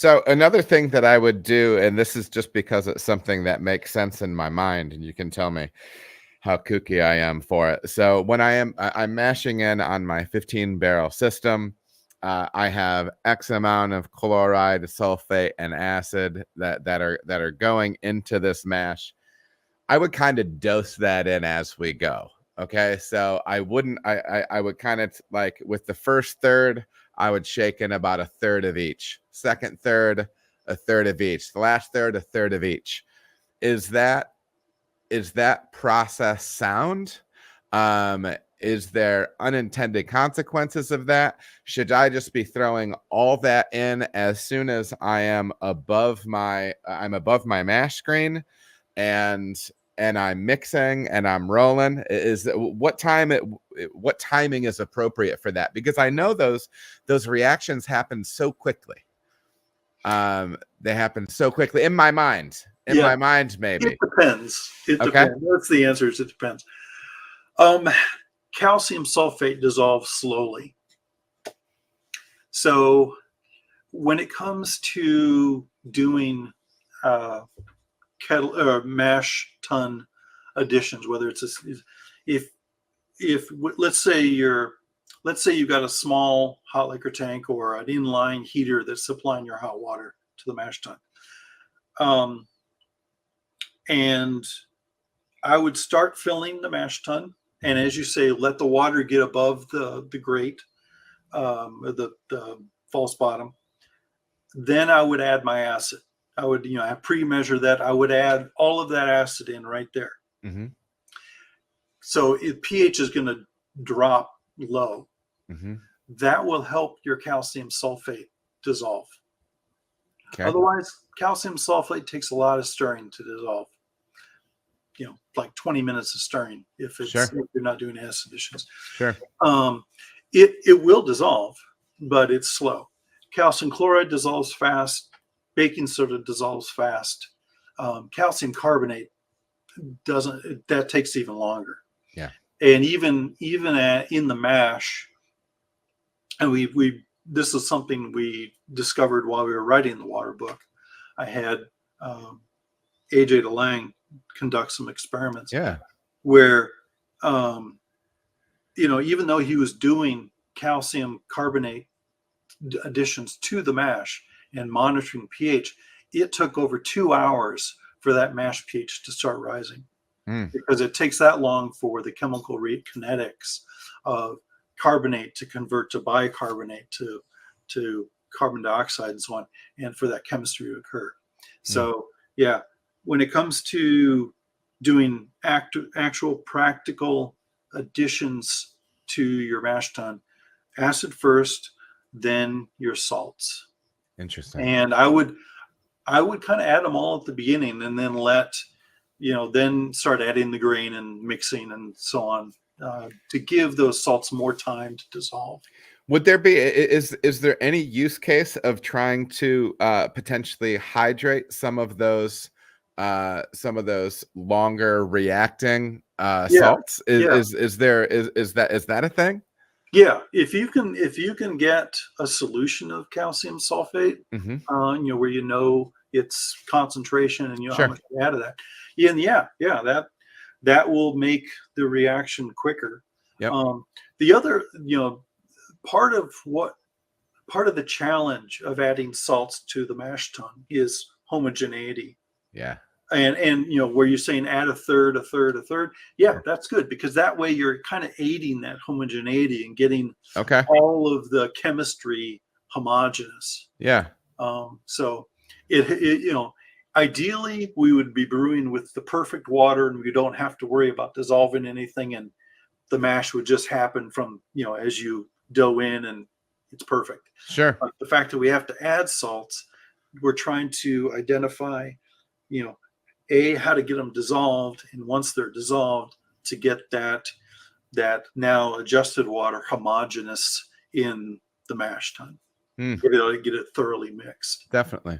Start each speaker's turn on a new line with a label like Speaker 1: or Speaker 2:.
Speaker 1: So another thing that I would do, and this is just because it's something that makes sense in my mind, and you can tell me how kooky I am for it. So when I'm mashing in on my 15 barrel system. I have X amount of chloride, sulfate, and acid that are going into this mash. I would kind of dose that in as we go. Okay, so I would kind of like with the first third, I would shake in about a third of each. Second third, a third of each. The last third, a third of each. Is that process sound? Is there unintended consequences of that? Should I just be throwing all that in as soon as I'm above my mash screen, and I'm mixing and I'm rolling? Is what timing is appropriate for that? Because I know those reactions happen so quickly. They happen so quickly in my mind. My mind, maybe.
Speaker 2: It depends. Depends. That's the answer. Is it depends. Calcium sulfate dissolves slowly. So when it comes to doing kettle or mash tun additions, whether it's if let's say you've got a small hot liquor tank or an inline heater that's supplying your hot water to the mash tun, and I would start filling the mash tun, and as you say, let the water get above the grate, the false bottom. Then I would add my acid. I would, I pre-measure that. I would add all of that acid in right there.
Speaker 1: Mm-hmm.
Speaker 2: So pH is going to drop low.
Speaker 1: Mm-hmm.
Speaker 2: That will help your calcium sulfate dissolve.
Speaker 1: Okay.
Speaker 2: Otherwise, calcium sulfate takes a lot of stirring to dissolve. Like 20 minutes of stirring if you're not doing acid additions.
Speaker 1: Sure.
Speaker 2: It will dissolve, but it's slow. Calcium chloride dissolves fast. Baking soda dissolves fast. Calcium carbonate doesn't. That takes even longer.
Speaker 1: Yeah.
Speaker 2: And even in the mash, and this is something we discovered while we were writing the water book. I had AJ DeLange conduct some experiments.
Speaker 1: Yeah.
Speaker 2: Where, even though he was doing calcium carbonate additions to the mash and monitoring pH, it took over 2 hours for that mash pH to start rising, because it takes that long for the chemical kinetics of carbonate to convert to bicarbonate to carbon dioxide and so on, and for that chemistry to occur. So when it comes to doing actual practical additions to your mash tun, acid first, then your salts.
Speaker 1: Interesting.
Speaker 2: And I would kind of add them all at the beginning, and then then start adding the grain and mixing and so on, to give those salts more time to dissolve.
Speaker 1: Would there be is there any use case of trying to potentially hydrate some of those longer reacting salts? Is that a thing?
Speaker 2: Yeah, if you can get a solution of calcium sulfate, where its concentration and how much you add of that, that will make the reaction quicker.
Speaker 1: Yep.
Speaker 2: The other, part of the challenge of adding salts to the mash tun is homogeneity.
Speaker 1: Yeah.
Speaker 2: And where you're saying add a third. Yeah, that's good, because that way you're kind of aiding that homogeneity and getting all of the chemistry homogeneous.
Speaker 1: Yeah.
Speaker 2: So ideally we would be brewing with the perfect water, and we don't have to worry about dissolving anything, and the mash would just happen from, as you dough in, and it's perfect.
Speaker 1: Sure.
Speaker 2: But the fact that we have to add salts, we're trying to identify, how to get them dissolved, and once they're dissolved, to get that now adjusted water homogeneous in the mash tun. Get it thoroughly mixed.
Speaker 1: Definitely.